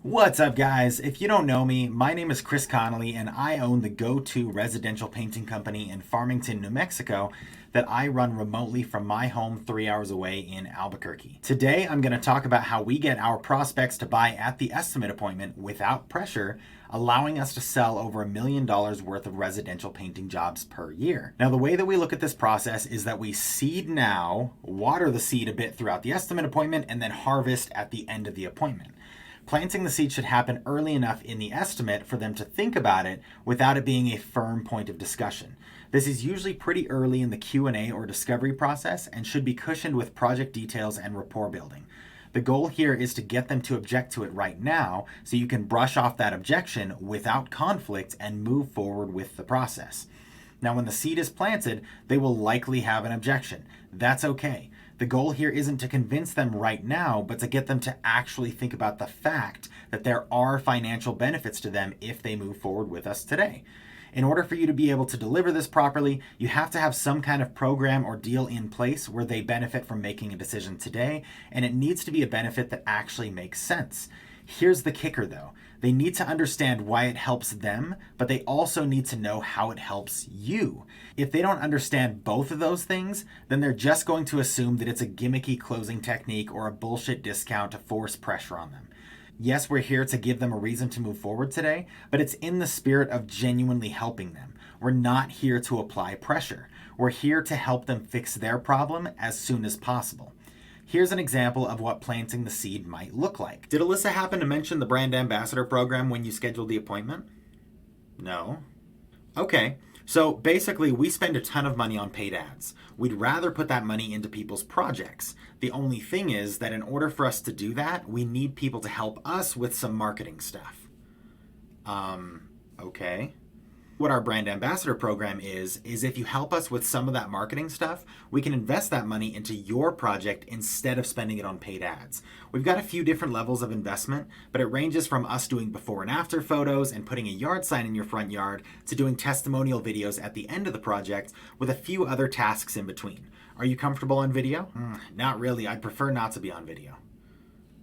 What's up, guys? If you don't know me, my name is Chris Connolly, and I own the Go-To residential painting company in Farmington, New Mexico, that I run remotely from my home 3 hours away in Albuquerque. Today, I'm going to talk about how we get our prospects to buy at the estimate appointment without pressure, allowing us to sell over $1 million worth of residential painting jobs per year. Now, the way that we look at this process is that we seed now, water the seed a bit throughout the estimate appointment, and then harvest at the end of the appointment. Planting the seed should happen early enough in the estimate for them to think about it without it being a firm point of discussion. This is usually pretty early in the Q&A or discovery process and should be cushioned with project details and rapport building. The goal here is to get them to object to it right now so you can brush off that objection without conflict and move forward with the process. Now, when the seed is planted, they will likely have an objection. That's okay. The goal here isn't to convince them right now, but to get them to actually think about the fact that there are financial benefits to them if they move forward with us today. In order for you to be able to deliver this properly, you have to have some kind of program or deal in place where they benefit from making a decision today, and it needs to be a benefit that actually makes sense. Here's the kicker though. They need to understand why it helps them, but they also need to know how it helps you. If they don't understand both of those things, then they're just going to assume that it's a gimmicky closing technique or a bullshit discount to force pressure on them. Yes, we're here to give them a reason to move forward today, but it's in the spirit of genuinely helping them. We're not here to apply pressure. We're here to help them fix their problem as soon as possible. Here's an example of what planting the seed might look like. Did Alyssa happen to mention the brand ambassador program when you scheduled the appointment? No. Okay, so basically we spend a ton of money on paid ads. We'd rather put that money into people's projects. The only thing is that in order for us to do that, we need people to help us with some marketing stuff. Okay. What our brand ambassador program is if you help us with some of that marketing stuff, we can invest that money into your project instead of spending it on paid ads. We've got a few different levels of investment, but it ranges from us doing before and after photos and putting a yard sign in your front yard to doing testimonial videos at the end of the project with a few other tasks in between. Are you comfortable on video? Not really. I'd prefer not to be on video.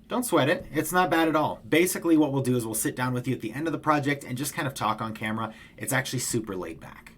Don't sweat it. It's not bad at all. Basically, what we'll do is we'll sit down with you at the end of the project and just kind of talk on camera. It's actually super laid back.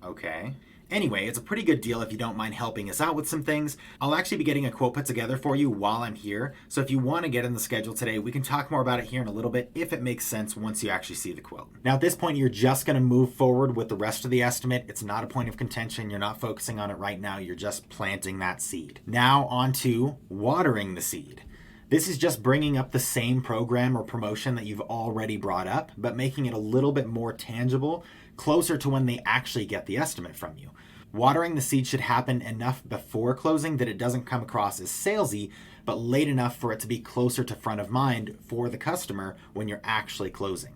Okay. Anyway, it's a pretty good deal if you don't mind helping us out with some things. I'll actually be getting a quote put together for you while I'm here. So if you want to get in the schedule today, we can talk more about it here in a little bit if it makes sense once you actually see the quote. Now, at this point, you're just going to move forward with the rest of the estimate. It's not a point of contention. You're not focusing on it right now. You're just planting that seed. Now on to watering the seed. This is just bringing up the same program or promotion that you've already brought up, but making it a little bit more tangible, closer to when they actually get the estimate from you. Watering the seed should happen enough before closing that it doesn't come across as salesy, but late enough for it to be closer to front of mind for the customer when you're actually closing.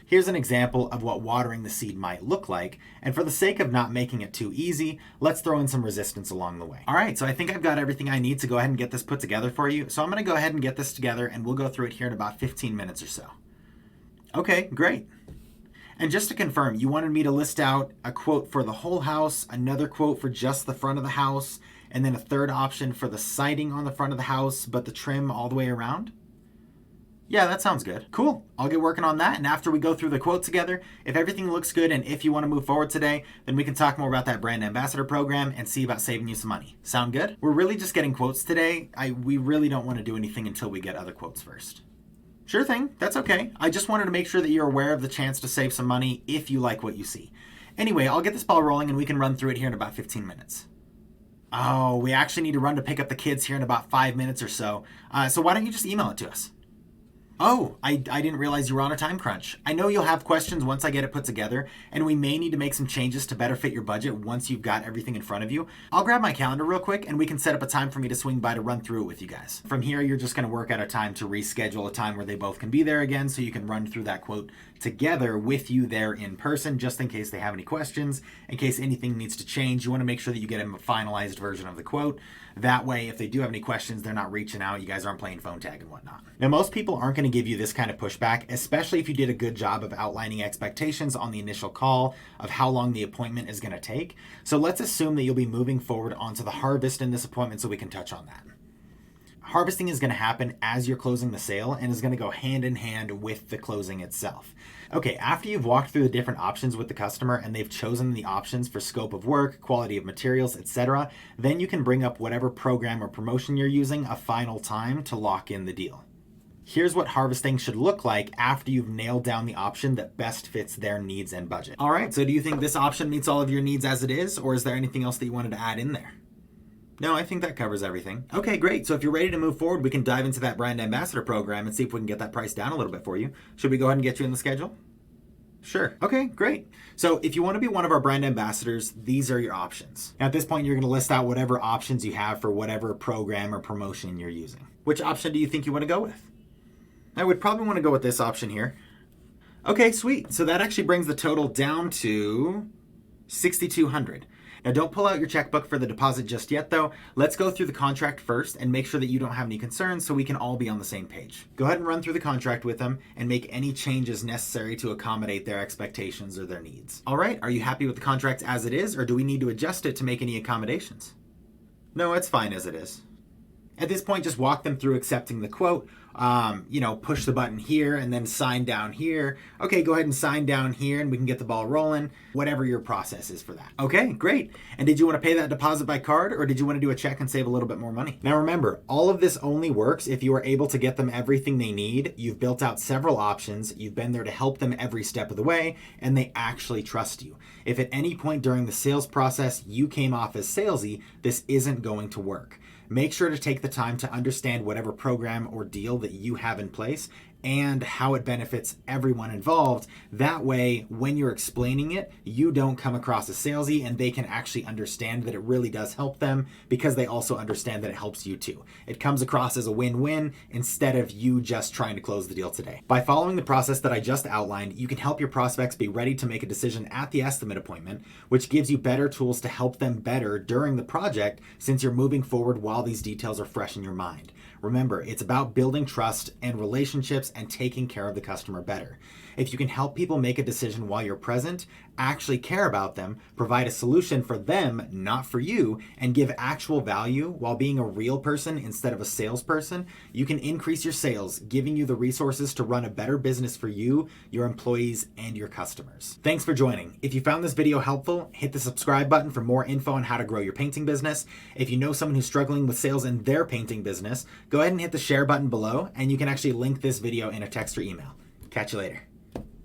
Here's an example of what watering the seed might look like, and for the sake of not making it too easy, let's throw in some resistance along the way. All right, so I think I've got everything I need to go ahead and get this put together for you, so I'm gonna go ahead and get this together and we'll go through it here in about 15 minutes or so. Okay, great. And just to confirm, you wanted me to list out a quote for the whole house, another quote for just the front of the house, and then a third option for the siding on the front of the house, but the trim all the way around? Yeah, that sounds good. Cool. I'll get working on that. And after we go through the quote together, if everything looks good and if you want to move forward today, then we can talk more about that brand ambassador program and see about saving you some money. Sound good? We're really just getting quotes today. We really don't want to do anything until we get other quotes first. Sure thing. That's okay. I just wanted to make sure that you're aware of the chance to save some money if you like what you see. Anyway, I'll get this ball rolling and we can run through it here in about 15 minutes. Oh, we actually need to run to pick up the kids here in about 5 minutes or so. So why don't you just email it to us? Oh, I didn't realize you were on a time crunch. I know you'll have questions once I get it put together, and we may need to make some changes to better fit your budget once you've got everything in front of you. I'll grab my calendar real quick, and we can set up a time for me to swing by to run through it with you guys. From here, you're just going to work out a time to reschedule a time where they both can be there again, so you can run through that quote together with you there in person, just in case they have any questions, in case anything needs to change. You want to make sure that you get them a finalized version of the quote. That way, if they do have any questions, they're not reaching out. You guys aren't playing phone tag and whatnot. Now, most people aren't going to give you this kind of pushback, especially if you did a good job of outlining expectations on the initial call of how long the appointment is going to take. So let's assume that you'll be moving forward onto the harvest in this appointment so we can touch on that. Harvesting is going to happen as you're closing the sale and is going to go hand in hand with the closing itself. Okay, after you've walked through the different options with the customer and they've chosen the options for scope of work, quality of materials, etc., then you can bring up whatever program or promotion you're using a final time to lock in the deal. Here's what harvesting should look like after you've nailed down the option that best fits their needs and budget. All right, so do you think this option meets all of your needs as it is, or is there anything else that you wanted to add in there? No, I think that covers everything. Okay, great. So if you're ready to move forward, we can dive into that brand ambassador program and see if we can get that price down a little bit for you. Should we go ahead and get you in the schedule? Sure. Okay, great. So if you want to be one of our brand ambassadors, these are your options. Now, at this point, you're going to list out whatever options you have for whatever program or promotion you're using. Which option do you think you want to go with? I would probably want to go with this option here. Okay, sweet. So that actually brings the total down to $6,200. Now, don't pull out your checkbook for the deposit just yet, though. Let's go through the contract first and make sure that you don't have any concerns so we can all be on the same page. Go ahead and run through the contract with them and make any changes necessary to accommodate their expectations or their needs. All right, are you happy with the contract as it is, or do we need to adjust it to make any accommodations? No, it's fine as it is. At this point, just walk them through accepting the quote. Push the button here and then sign down here. Okay, go ahead and sign down here and we can get the ball rolling, whatever your process is for that. Okay, great. And did you want to pay that deposit by card, or did you want to do a check and save a little bit more money? Now remember, all of this only works if you are able to get them everything they need. You've built out several options. You've been there to help them every step of the way, and they actually trust you. If at any point during the sales process you came off as salesy, this isn't going to work. Make sure to take the time to understand whatever program or deal that you have in place and how it benefits everyone involved. That way, when you're explaining it, you don't come across as salesy, and they can actually understand that it really does help them because they also understand that it helps you too. It comes across as a win-win instead of you just trying to close the deal today. By following the process that I just outlined, you can help your prospects be ready to make a decision at the estimate appointment, which gives you better tools to help them better during the project since you're moving forward while these details are fresh in your mind. Remember, it's about building trust and relationships and taking care of the customer better. If you can help people make a decision while you're present, actually care about them, provide a solution for them, not for you, and give actual value while being a real person instead of a salesperson, you can increase your sales, giving you the resources to run a better business for you, your employees, and your customers. Thanks for joining. If you found this video helpful, hit the subscribe button for more info on how to grow your painting business. If you know someone who's struggling with sales in their painting business, go ahead and hit the share button below, and you can actually link this video in a text or email. Catch you later.